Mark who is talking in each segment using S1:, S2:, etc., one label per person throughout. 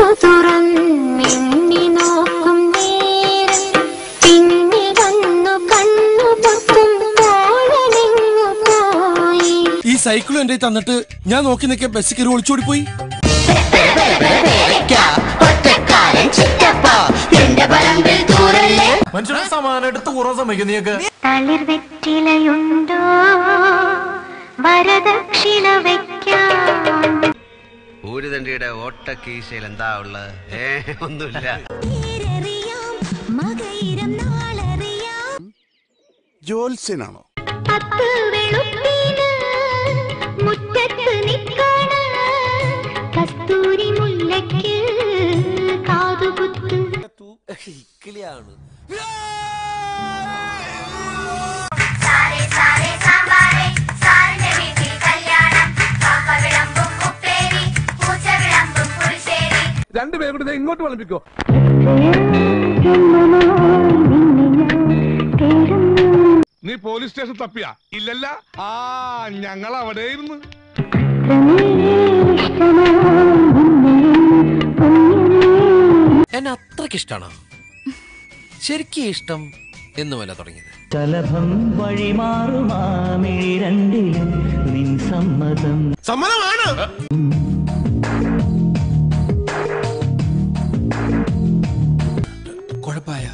S1: ഈ സൈക്കിളും എന്റെ തന്നിട്ട് ഞാൻ നോക്കി നിൽക്കാൻ ബസ് കയറി ഒളിച്ചോടി പോയി.
S2: മനുഷ്യനെ സമാനമായിട്ട് തൂറാൻ സമ്മതിക്കും നീയൊക്കെ.
S3: ഊരുതണ്ടിയുടെ ഓട്ടക്കീശയിൽ എന്താ ഉള്ളത്? ഒന്നുമില്ല.
S1: ജോത്സ്യനാണോ?
S3: ഇക്കിളിയാണ്.
S4: രണ്ടുപേരും കൂടി ഇങ്ങോട്ട് വിളമ്പിക്കോ. നീ പോലീസ് സ്റ്റേഷൻ തപ്പിയാ? ഇല്ലല്ല. ഞങ്ങൾ അവിടെ ഇരുന്ന്.
S3: എന്നെ അത്രക്ക് ഇഷ്ടാണോ? ശരിക്കും ഇഷ്ടം എന്നുമല്ല തുടങ്ങിയത്.
S5: ചലഭം വഴിമാറുമാമിരണ്ടിലും നിൻ സമ്മതം.
S1: സമ്മതമാണ്.
S2: കുഴപ്പമായ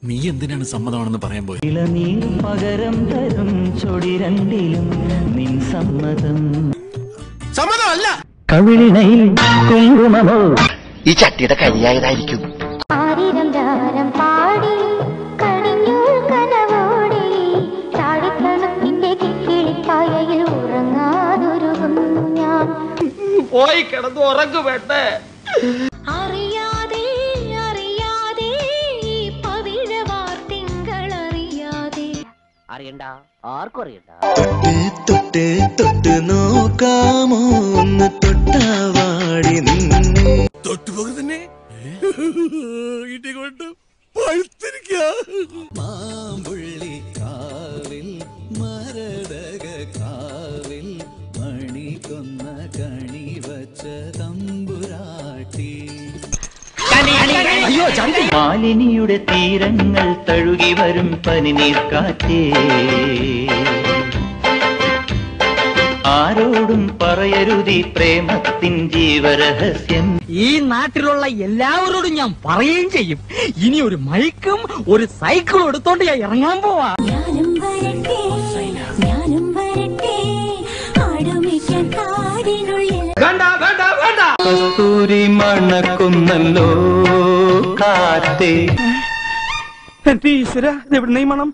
S2: നീ എന്തിനാണ് സമ്മതമാണെന്ന് പറയാൻ പോയി?
S5: ഇളനീർ പകരം തരും ചൊടിരണ്ടിലും നിൻ സമ്മതം.
S1: സമ്മതമല്ല.
S5: കവിളിണയിൽ കുങ്കുമമോ
S3: ഈ ചട്ടിയുടെ കനിയായതായിരിക്കും.
S6: പോയി കിടന്നു ഉറങ്ങു വേണ്ടേ?
S5: അറിയണ്ട, ആർക്കും അറിയണ്ട.
S7: തൊട്ട് തൊട്ട് നോക്കാമോ ഒന്ന് തൊട്ടാവാടി നിന്നെ.
S1: തൊട്ടുപോക തന്നെ ഇടി കൊണ്ട് പഴുത്തിരിക്കുക.
S7: മാമ്പുള്ളി കാവിൽ മരടക കാവിൽ മണി കൊന്ന കണി വച്ച തമ്പുരാട്ടി.
S5: മാലിനിയുടെ തീരങ്ങൾ തഴുകി വരും പനിനീർ കാറ്റേ, ആരോടും പറയരുതി പ്രേമത്തിൻ ജീവരഹസ്യം.
S6: ഈ നാട്ടിലുള്ള എല്ലാവരോടും ഞാൻ പറയുകയും ചെയ്യും. ഇനി ഒരു മൈക്കും ഒരു സൈക്കിളും എടുത്തോണ്ട് ഞാൻ ഇറങ്ങാൻ പോവാ.
S5: കസ്തൂരി മണക്കുന്നല്ലോ കാറ്റേ.
S6: ഈശ്വര, എവിടെ മണം?